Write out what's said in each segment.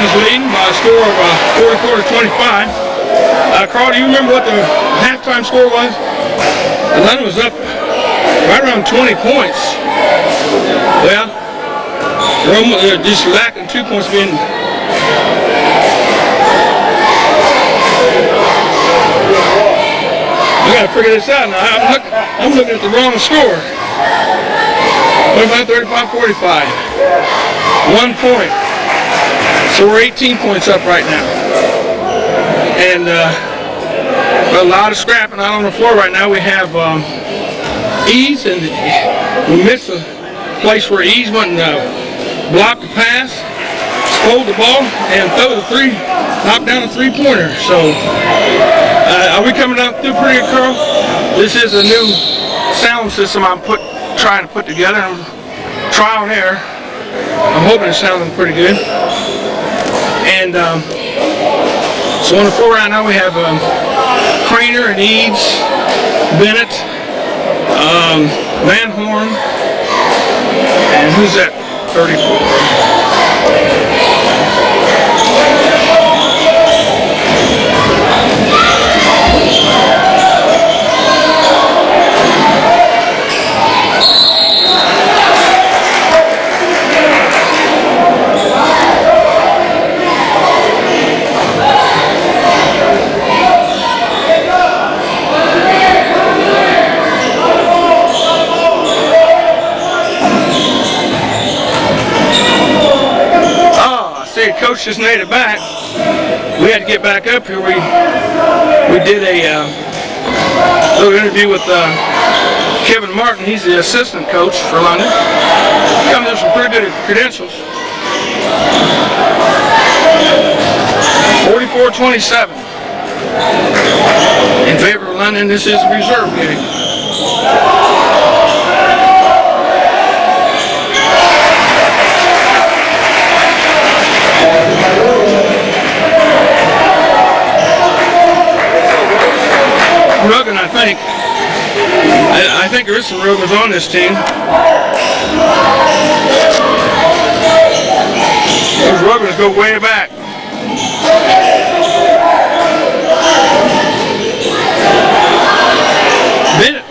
he's leading by a score of 44-25. Carl, do you remember what the halftime score was? London was up right around 20 points. Well, they're just lacking 2 points being. We gotta figure this out now. I'm looking at the wrong score. What about 35-45? 1 point. So we're 18 points up right now. And a lot of scrapping out on the floor right now. We have Ease, and we missed a place where Ease went and blocked the pass, hold the ball, and throw the three, knock down a three-pointer. So are we coming out through pretty good, Carl? This is a new sound system I'm trying to put together. Trial and error. I'm hoping it's sounding pretty good. And so on the floor right now we have Craner and Eads, Bennett, Van Horn, and who's that? 34. Coach just made it back. We had to get back up here. We did a little interview with Kevin Martin. He's the assistant coach for London. He comes with some pretty good credentials. 44-27 in favor of London. This is a reserve game. Ruggin, I think there is some Ruggins on this team. Those Ruggins go way back. Bennett,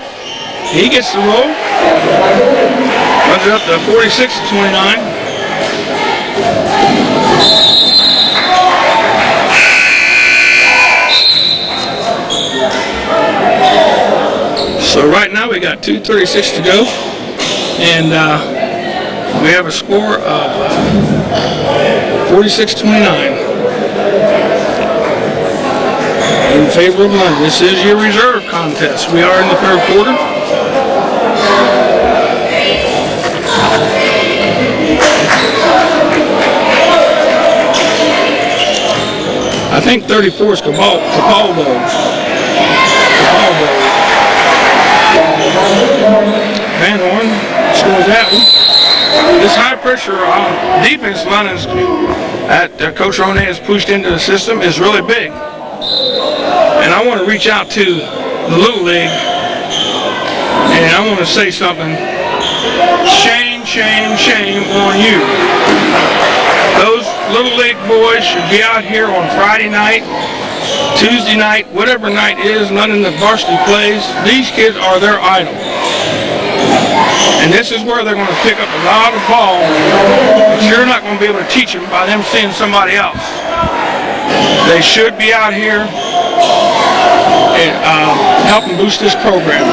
he gets the roll. Runs it up to 46-29. So right now we got 2:36 to go, and we have a score of 46-29 in favor of London. This is your reserve contest. We are in the third quarter. I think 34 is Capaldo. Van Horn scores that one. This high pressure defense London's that Coach Ronay has pushed into the system is really big. And I want to reach out to the Little League and I want to say something. Shame, shame, shame on you. Those Little League boys should be out here on Friday night, Tuesday night, whatever night is, London the varsity plays. These kids are their idol. And this is where they're going to pick up a lot of ball, but you're not going to be able to teach them by them seeing somebody else. They should be out here and helping boost this program.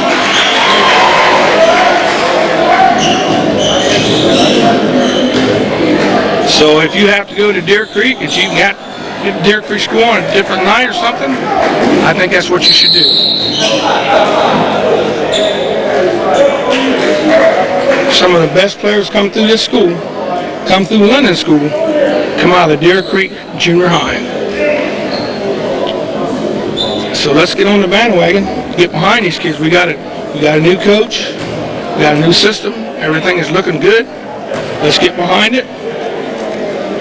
So if you have to go to Deer Creek, if you got Deer Creek School on a different night or something, I think that's what you should do. Some of the best players come through this school, come through London School, come out of the Deer Creek Junior High. So let's get on the bandwagon, get behind these kids. We got a new coach, we got a new system, everything is looking good. Let's get behind it,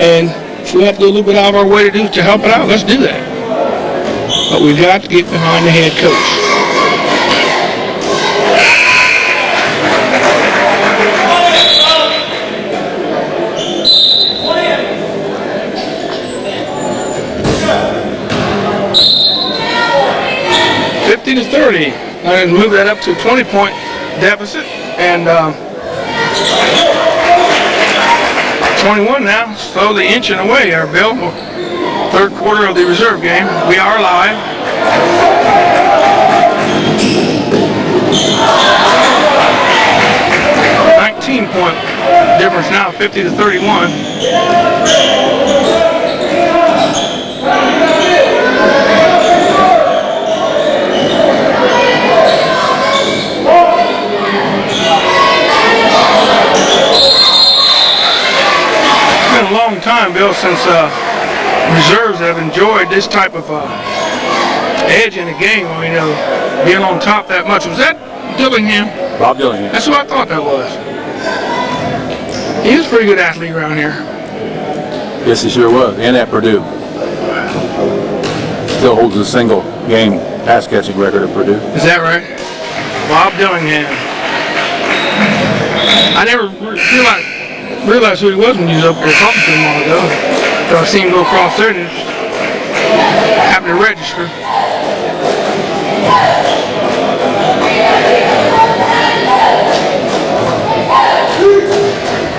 and if we have to do a little bit out of our way to help it out, let's do that. But we've got to get behind the head coach. 30. I'm going to move that up to a 20-point deficit. And 21 now, slowly inching away there, Bill. Third quarter of the reserve game. We are live. Point difference now, 50 to 31. It's been a long time, Bill, since reserves have enjoyed this type of edge in the game. I mean, being on top that much. Was that Dillingham? Bob Dillingham. That's what I thought that was. He was a pretty good athlete around here. Yes, he sure was. And at Purdue. Still holds a single game pass catching record at Purdue. Is that right? Bob Dillingham. I never realized who he was when he was up there talking to him a while ago. So I seen him go across there and happened to register.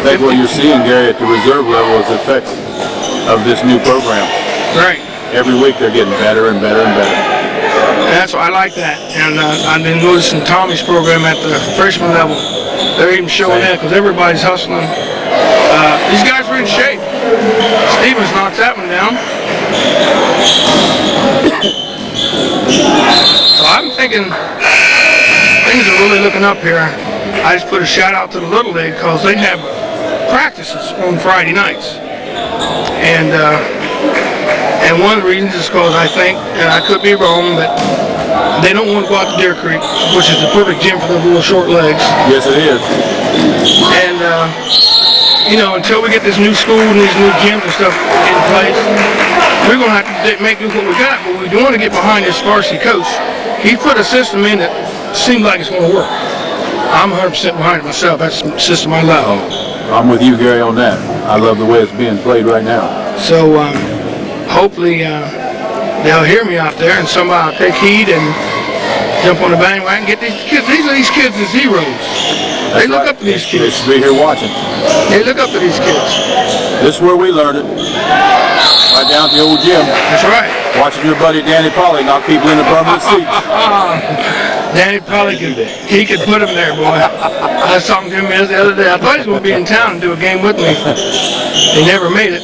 I think what you're seeing, Gary, at the reserve level is the effect of this new program. Right. Every week they're getting better and better and better. That's why I like that. And I've been noticing Tommy's program at the freshman level. They're even showing that because everybody's hustling. These guys are in shape. Stevens knocks that one down. So I'm thinking things are really looking up here. I just put a shout out to the Little League because they have practices on Friday nights. And one of the reasons is because I think, and I could be wrong, but they don't want to go out to Deer Creek, which is the perfect gym for those little short legs. Yes, it is. And, you know, until we get this new school and these new gyms and stuff in place, we're going to have to make do what we got, but we do want to get behind this varsity coach. He put a system in that seems like it's going to work. I'm 100% behind it myself. That's the system I love. I'm with you, Gary, on that. I love the way it's being played right now. So hopefully they'll hear me out there and somebody will take heed and jump on the bandwagon. Get these kids. These kids as heroes. They look up to these kids. They should be here watching. They look up to these kids. This is where we learned it. Right down at the old gym. That's right. Watching your buddy Danny Polly knock people into permanent seats. Danny Polly he could put him there, boy. I was talking to him the other day. I thought he was going to be in town and do a game with me. He never made it.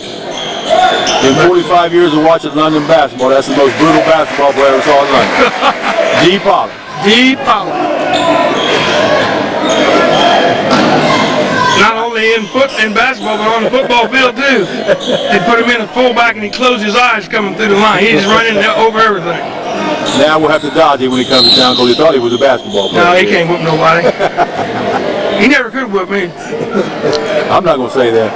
In 45 years of watching London basketball, that's the most brutal basketball player I saw in London. D. Polly. D. Polly. Not only in basketball, but on the football field too. They put him in a fullback and he closed his eyes coming through the line. He's running over everything. Now we'll have to dodge him when he comes to town because he thought he was a basketball player. No, he can't whip nobody. He never could whip me. I'm not going to say that.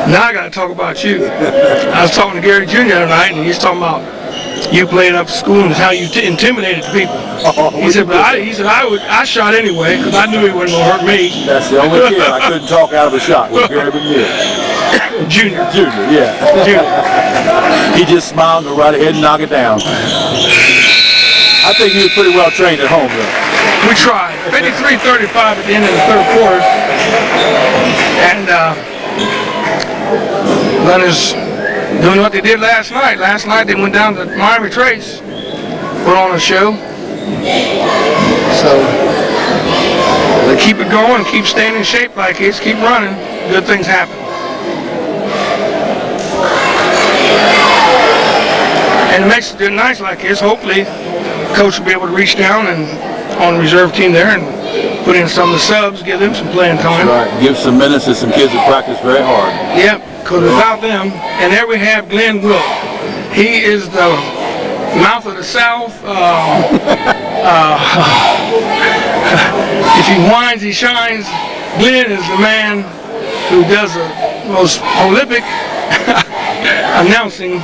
Now I got to talk about you. I was talking to Gary Jr. the other night, and he's talking about you playing up at school and how you intimidated people. He said, I shot anyway because I knew he wasn't going to hurt me. That's the only kid I couldn't talk out of a shot was Gary McNeil. Junior, yeah. Junior. He just smiled and go right ahead and knock it down. I think he was pretty well trained at home, though. We tried. 53-35 at the end of the third quarter. And Leonard's doing what they did last night. Last night they went down to Miami Trace, put on a show. So they keep it going, keep staying in shape like this, keep running, good things happen. And it makes it nice like this. Hopefully coach will be able to reach down and on the reserve team there and put in some of the subs, give them some playing time. That's right. Give some minutes to some kids that practice very hard. Yep, because without them, and there we have Glenn Wilk. He is the mouth of the South. If he whines, he shines. Glenn is the man who does the most prolific announcing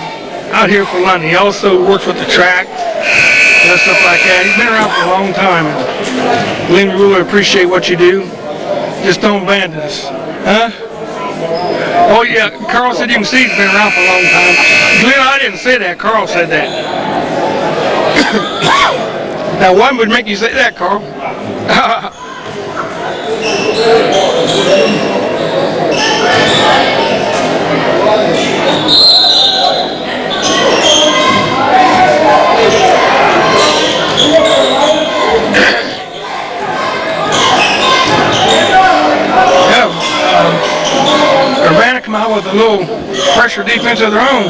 out here for London. He also works with the track, does stuff like that. He's been around for a long time. And Glenn, we really appreciate what you do. Just don't abandon us. Huh? Oh yeah, Carl said you can see he's been around for a long time. Glenn, I didn't say that. Carl said that. Now, what would make you say that, Carl? Urbana come out with a little pressure defense of their own.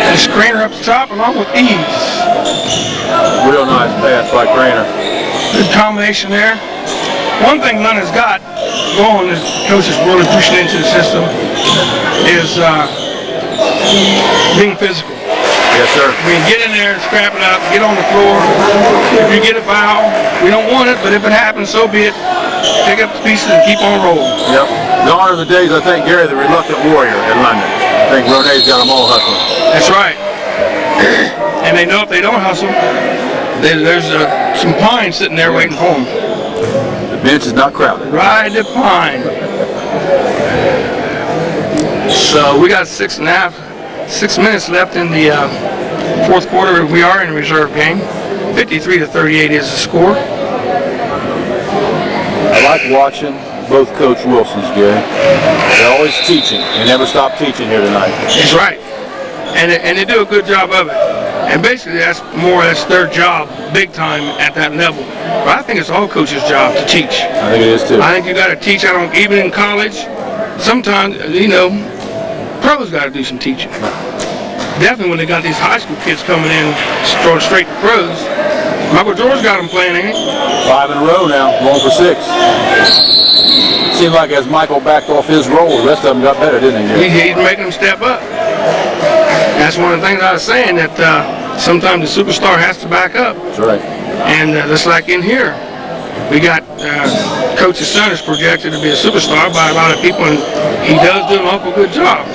And Screener up the top along with ease. Real nice pass by Craner. Good combination there. One thing London's got going, the coach is really pushing into the system, is being physical. Yes, sir. We can get in there and scrap it up, get on the floor. If you get a foul, we don't want it, but if it happens, so be it. Pick up the pieces and keep on rolling. Yep. Gone are the days, I think, Gary, the reluctant warrior in London. I think Renee's got them all hustling. That's right. And they know if they don't hustle, there's some pine sitting there waiting for them. The bench is not crowded. Ride the pine. So we got 6 minutes left in the fourth quarter. We are in a reserve game. 53-38 is the score. I like watching both Coach Wilsons, Gary. They're always teaching. They never stop teaching here tonight. That's right. And they do a good job of it. And basically that's their job, big time at that level. But I think it's all coaches' job to teach. I think it is too. I think you got to teach. Even in college, sometimes, pros got to do some teaching. Definitely when they got these high school kids coming in, throwing straight to pros. Michael George got them playing, ain't he? 5 in a row now, going for 6. Seemed like as Michael backed off his role, the rest of them got better, didn't they? He's making them step up. That's one of the things I was saying, that sometimes the superstar has to back up. That's right. And just like in here, we got Coach's son is projected to be a superstar by a lot of people, and he does do an awful good job.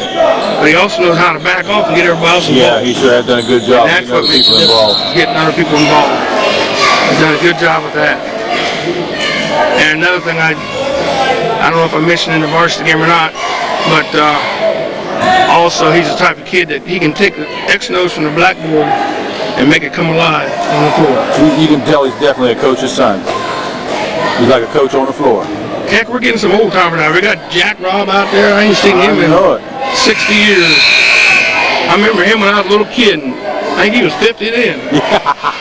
But he also knows how to back off and get everybody else involved. Yeah, he sure has done a good job And that's getting what other makes people it involved. getting other people involved. He's done a good job with that. And another thing, I don't know if I mentioned in the varsity game or not, but also he's the type of kid that he can take the X nose from the blackboard and make it come alive on the floor. You can tell he's definitely a coach's son. He's like a coach on the floor. Heck, we're getting some old timers now. We got Jack Robb out there. I ain't seen him in 60 years. I remember him when I was a little kid. And I think he was 50 then.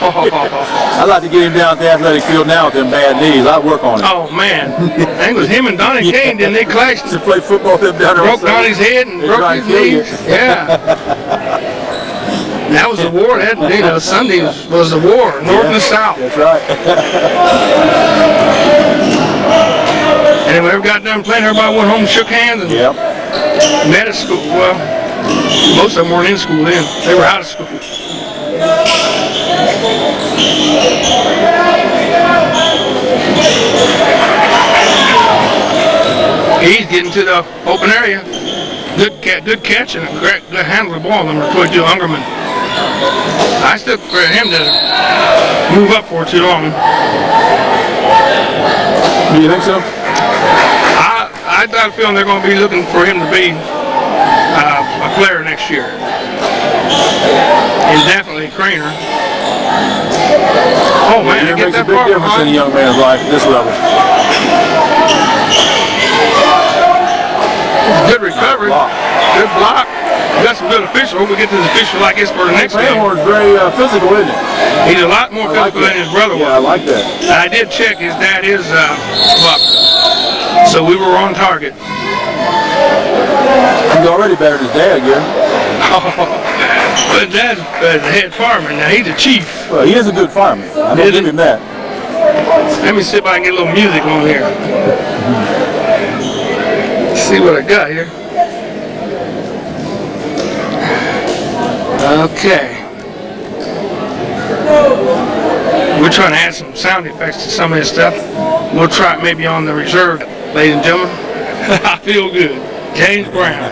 I'd like to get him down at the athletic field now with them bad knees. I'd work on it. Oh, man. I think it was him and Donnie Kane, then they clashed. To play football with them down there. Broke Donnie's head and broke his knees. Yeah. That was the war. Sunday was the war, North and South. That's right. And then when we got done playing, everybody went home and shook hands and met at school. Well, most of them weren't in school then. They were out of school. He's getting to the open area. Good catch and a good handle of the ball, number 22, Ungerman. I still prefer him to move up for too long. Do you think so? I got a feeling they're going to be looking for him to be a player next year. And definitely Craner. Oh man, it get makes that a big far difference in a young man's life at this level. Good recovery. Good block. We got some good officials. Hope we get this official like this for the next game. Is very physical, isn't he? He's a lot more physical than his brother was. Yeah, I like that. And I did check. His dad is Buck. So we were on target. He's already better than his dad, Gary. But Dad's the head fireman. Now he's a chief. Well, he is a good fireman. I don't give him that. Let me see if I can get a little music on here. Let's see what I got here. Okay. We're trying to add some sound effects to some of this stuff. We'll try it maybe on the reserve, ladies and gentlemen. I feel good. James Brown.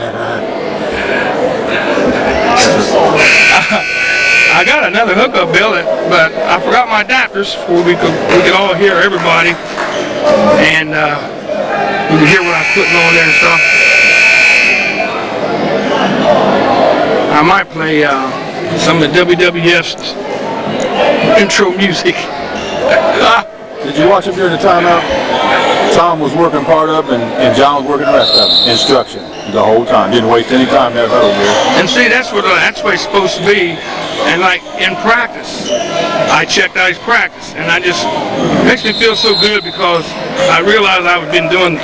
I got another hookup bill, but I forgot my adapters before we could all hear everybody, and you can hear what I'm putting on there and stuff. I might play some of the WWF's intro music. Did you watch him during the timeout? Tom was working part of it, and John was working the rest of it. Instruction the whole time. Didn't waste any time that huddle there. And see, that's what it's supposed to be. And like in practice, I checked out his practice, and it makes me feel so good because I realized I've been doing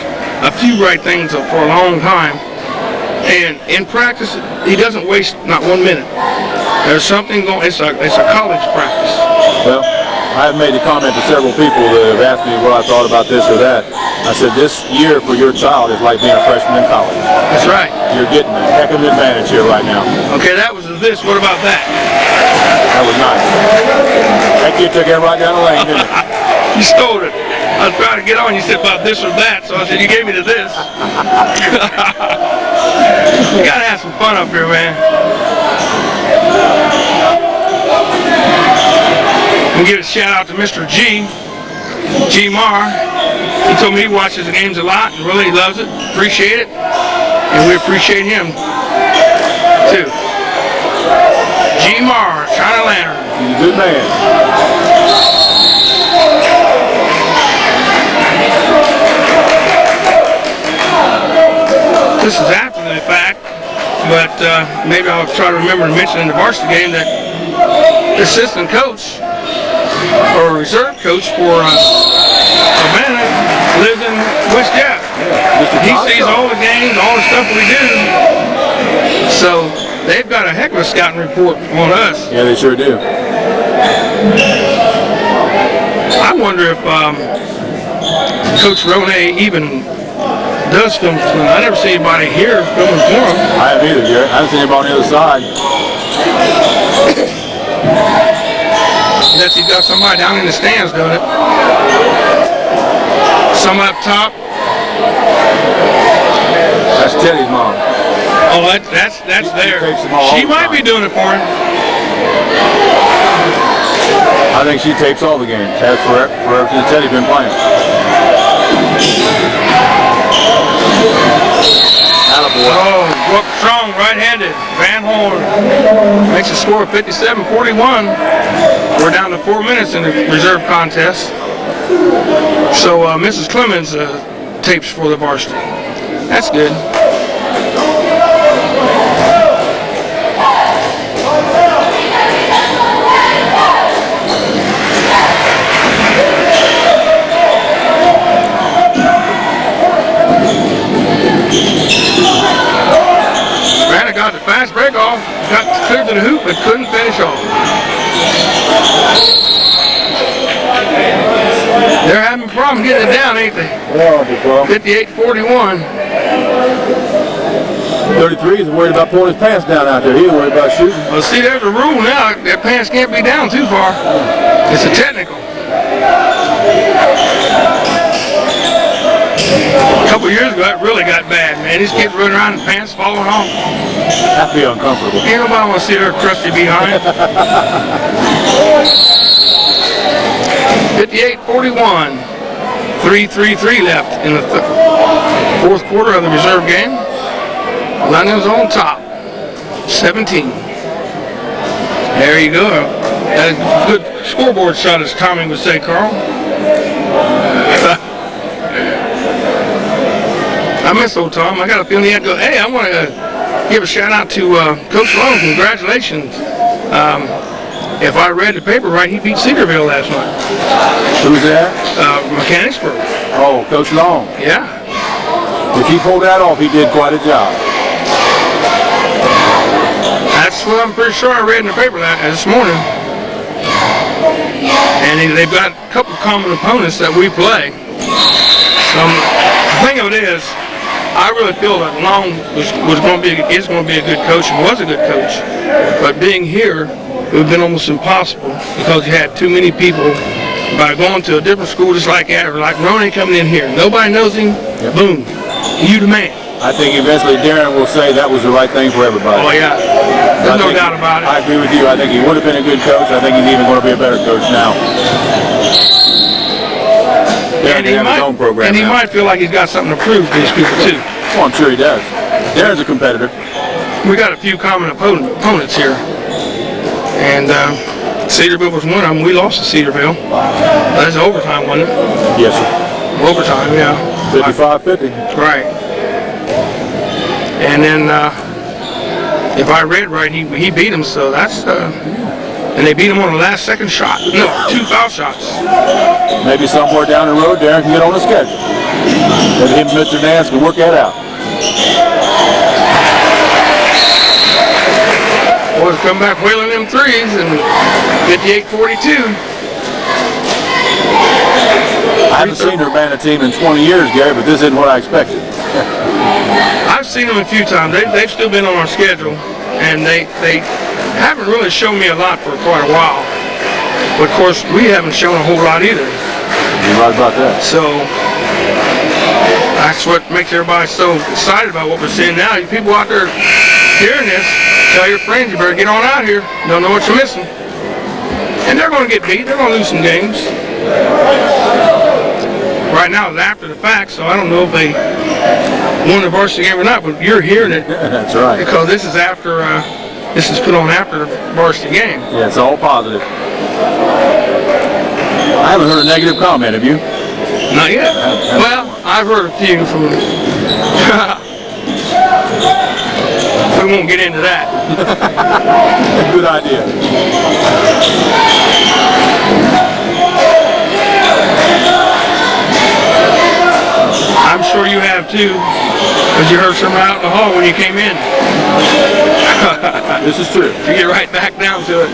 a few right things for a long time. And in practice, he doesn't waste not 1 minute. There's something going. It's a college practice. Well, I have made a comment to several people that have asked me what I thought about this or that. I said, this year for your child is like being a freshman in college. That's right. You're getting a heck of an advantage here right now. Okay, that was this. What about that? That was nice. That kid took it right down the lane, didn't he? You stole it. I was trying to get on. You said about this or that, so I said you gave me to this. You gotta have some fun up here, man. And give a shout out to Mr. G Marr. He told me he watches the games a lot and really loves it. Appreciate it, and we appreciate him too. G Marr, China Lantern. He's a good man. This is after the fact, but maybe I'll try to remember to mention in the varsity game that the assistant coach or reserve coach for Urbana lives in West Jeff. He sees all the games, all the stuff we do. So they've got a heck of a scouting report on us. Yeah, they sure do. I wonder if Coach Rone even does film. I never see anybody here filming for him. I haven't either, Garrett. I haven't seen him on the other side. Unless he's got somebody down in the stands doing it. Some up top. That's Teddy's mom. Oh, that's there. takes them all She the might time. be doing it for him. I think she tapes all the games. Has forever since Teddy's been playing. Attaboy. Oh, Brooke Strong, right-handed. Van Horn makes the score 57-41. We're down to 4 minutes in the reserve contest. So Mrs. Clemens tapes for the varsity. That's good. Brandon got the fast break off, got clear to the hoop, but couldn't finish off. They're having a problem getting it down, ain't they? Yeah, 58-41. 33 is worried about pulling his pants down out there. He's worried about shooting. Well, see, there's a rule now. Their pants can't be down too far. It's a technical. A couple years ago, that really got bad, man. These kids running around and pants falling off. That'd be uncomfortable. Ain't nobody want to see their crusty behind. 58-41. 3:33 left in the fourth quarter of the reserve game. London's on top. 17. There you go. That's a good scoreboard shot, as Tommy would say, Carl. I miss old Tom. I got a feeling he had to go, hey, I want to give a shout out to Coach Long. Congratulations. If I read the paper right, he beat Cedarville last night. Who's that? Mechanicsburg. Oh, Coach Long. Yeah. If he pulled that off, he did quite a job. That's what I'm pretty sure I read in the paper this morning. And they've got a couple common opponents that we play. The thing of it is, I really feel that Long is going to be a good coach and was a good coach. But being here, it would have been almost impossible because you had too many people. By going to a different school just like Ronnie coming in here. Nobody knows him. Yep. Boom. You the man. I think eventually Darren will say that was the right thing for everybody. Oh, yeah. There's no doubt about it. I agree with you. I think he would have been a good coach. I think he's even going to be a better coach now. Darren can have his own program and he now. might feel like he's got something to prove to these people, too. Well, I'm sure he does. Darren's a competitor. we got a few common opponents here. And Cedarville was one of them. We lost to Cedarville. That's overtime, wasn't it? Yes, sir. Overtime, yeah. 55-50. Right. And then, if I read right, he beat him, so that's, and they beat him on the last second shot. No, 2 foul shots. Maybe somewhere down the road, Darren can get on the schedule. Maybe him and Mr. Nance can work that out. Boys come back wheeling them threes, and 58-42. I haven't seen the Urbana team in 20 years, Gary, but this isn't what I expected. I've seen them a few times. They've still been on our schedule, and they haven't really shown me a lot for quite a while. But of course, we haven't shown a whole lot either. You're right about that. So that's what makes everybody so excited about what we're seeing now. You people out there hearing this, tell your friends you better get on out here. Don't know what you're missing. And they're going to get beat. They're going to lose some games. Right now it's after the fact, so I don't know if they won the varsity game or not, but you're hearing it. That's right. Because this is after, this is put on after the varsity game. Yeah, it's all positive. I haven't heard a negative comment, have you? Not yet. Well, I've heard a few from, we won't get into that. Good idea. I'm sure you have too, because you heard something out in the hall when you came in. This is true. You get right back down to it.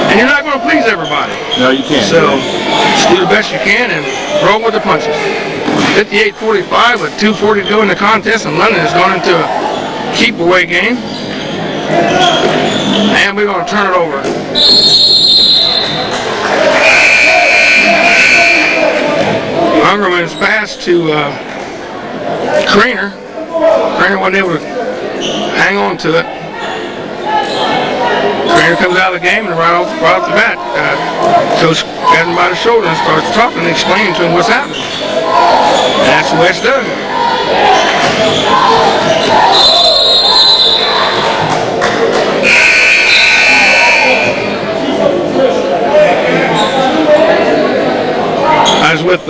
And you're not going to please everybody. No, you can't. So, just do the best you can and roll with the punches. 58-45 with 2:40 to go in the contest, and London has gone into a keep-away game. And we're going to turn it over. Ungerman's pass to Craner. Craner wasn't able to hang on to it. Craner comes out of the game, and right off the bat, Coach grabs him by the shoulder and starts talking and explaining to him what's happening. And that's what it's done. I was with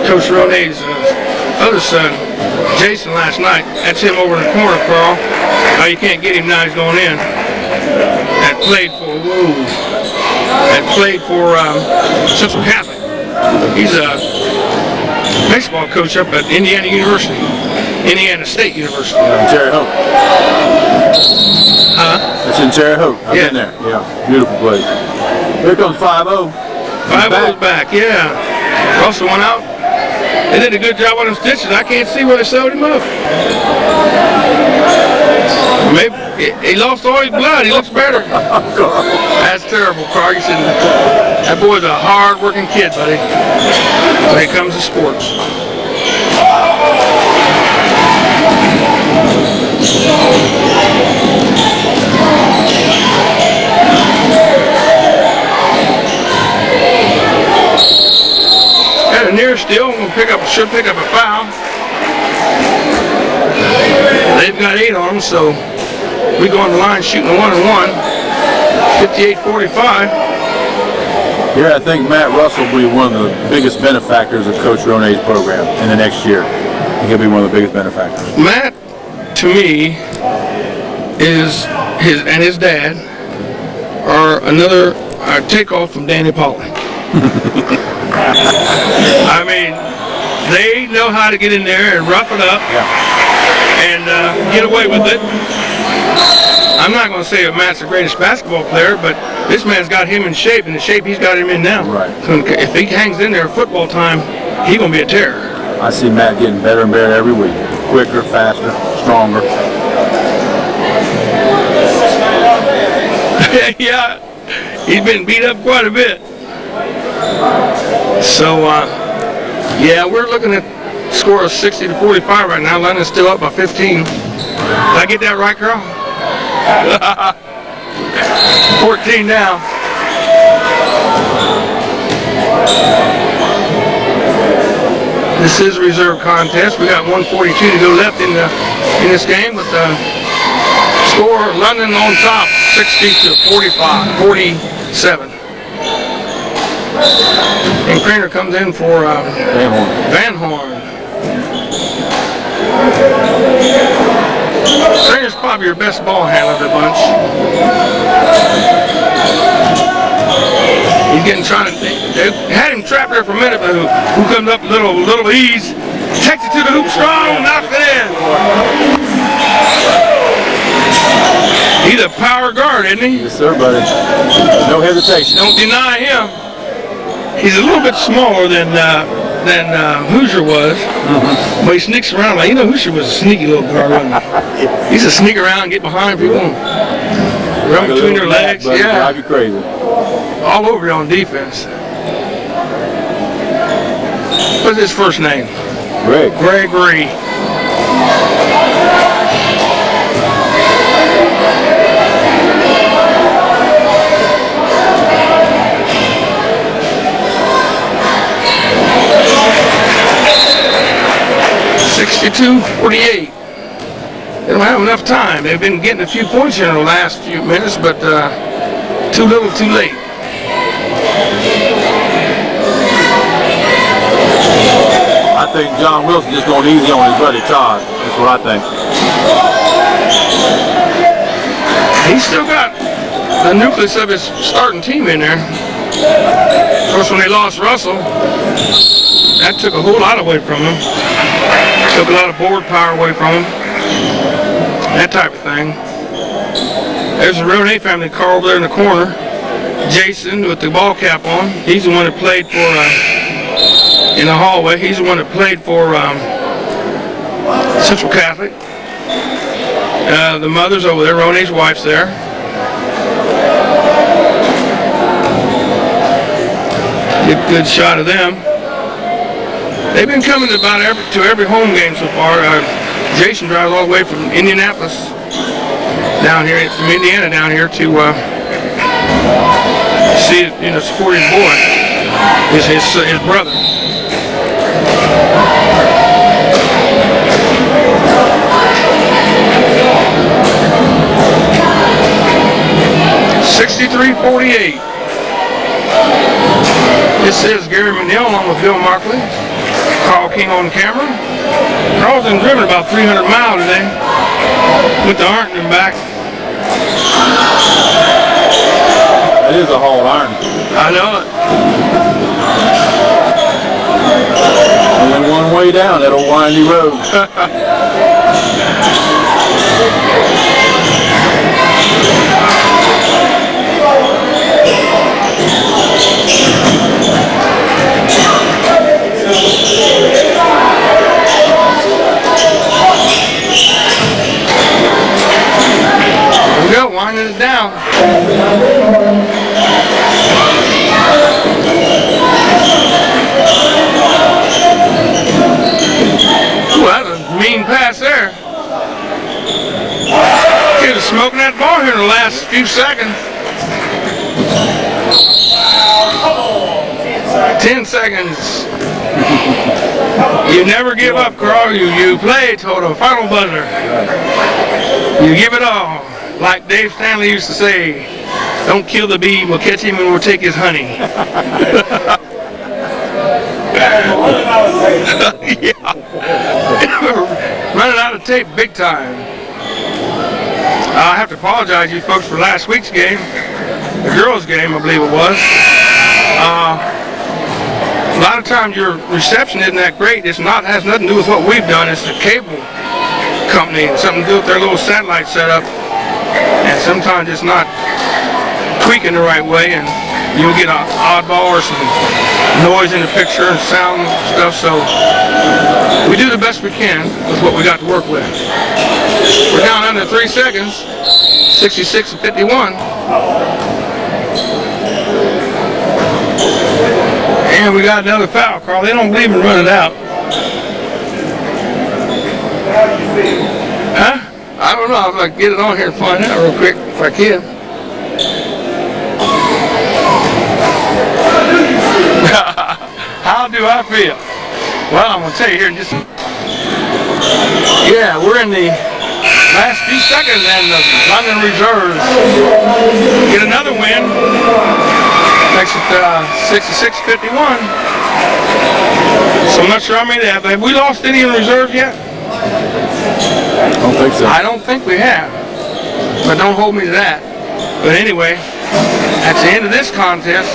Coach Rone's other son, Jason, last night. That's him over in the corner, Carl. Oh, you can't get him now, he's going in. That played for Central Catholic. He's a baseball coach up at Indiana University, Indiana State University. In Terre Haute. Huh? It's in Terre Haute. I've been there. Yeah, beautiful place. Here comes 5-0. 5-0's back, yeah. Russell went out. They did a good job on them stitches. I can't see where they sewed him up. Maybe he lost all his blood. He looks better. That's terrible, Carl. You said that boy's a hard-working kid, buddy, when it comes to sports. Got a near steal. Should pick up a foul. They've got 8 on them, so we go on the line shooting a 1-and-1. 58-45. Here, I think Matt Russell will be one of the biggest benefactors of Coach Rone's program in the next year. I think he'll be one of the biggest benefactors. Matt, to me, is his dad are another takeoff from Danny Pauly. I mean, they know how to get in there and rough it up and get away with it. I'm not going to say that Matt's the greatest basketball player, but this man's got him in shape, and the shape he's got him in now. Right. If he hangs in there football time, he's going to be a terror. I see Matt getting better and better every week. Quicker, faster, stronger. Yeah, he's been beat up quite a bit. So, yeah, we're looking at a score of 60-45 right now. London's still up by 15. Did I get that right, Carl? 14 now. This is a reserve contest. We got 142 to go left in this game, with the score London on top, 60-47. And Craner comes in for Van Horn. Craner's probably your best ball handler of the bunch. He's getting they had him trapped there for a minute, but who comes up a little ease, takes it to the hoop strong, knocks it in. He's a power guard, isn't he? Yes, sir, buddy. No hesitation. Don't deny him. He's a little bit smaller than Hoosier was, but he sneaks around. Like, Hoosier was a sneaky little guard, wasn't he? He used to sneak around, get behind people, run between their legs. Yeah, drive you crazy. All over you on defense. What's his first name? Gregory. .62-48. They don't have enough time. They've been getting a few points here in the last few minutes, but too little, too late. I think John Wilson just going easy on his buddy Todd. That's what I think. He's still got the nucleus of his starting team in there. Of course, when they lost Russell, that took a whole lot away from him. Took a lot of board power away from him. That type of thing. There's the Ronay family car over there in the corner. Jason with the ball cap on. He's the one that played for, in the hallway, he's the one that played for Central Catholic. The mother's over there, Ronay's wife's there. Get a good shot of them. They've been coming to every home game so far. Jason drives all the way from Indianapolis down here, from Indiana down here to see, support his boy, his brother. .63-48. This is Gary McNeil along with Bill Markley. Carl King on camera. Carl's been driven about 300 miles today. Went to Arlington and back. That is a haul, Arlington. I know it. Only one way down that old windy road. There we go, winding it down. Ooh, that was a mean pass there. Kid was smoking that ball here in the last few seconds. 10 seconds. You never give up, Carl. You play till the final buzzer. You give it all. Like Dave Stanley used to say, don't kill the bee, we'll catch him and we'll take his honey. Yeah. Running out of tape big time. I have to apologize to you folks for last week's game, the girls' game, I believe it was. A lot of times your reception isn't that great. Has nothing to do with what we've done. It's the cable company and something to do with their little satellite setup. And sometimes it's not tweaking the right way, and you'll get an oddball or some noise in the picture and sound and stuff. So we do the best we can with what we got to work with. We're down under 3 seconds, 66-51. And we got another foul, Carl. They don't believe in running out. Huh? I don't know. If I can get it on here and find out real quick, if I can. How do I feel? Well, I'm gonna tell you here in just. Yeah, we're in the last few seconds, and the London Reserves get another win. Makes it 66-51. So I'm not sure how many they have. Have we lost any in reserve yet? I don't think so. I don't think we have. But don't hold me to that. But anyway, that's the end of this contest.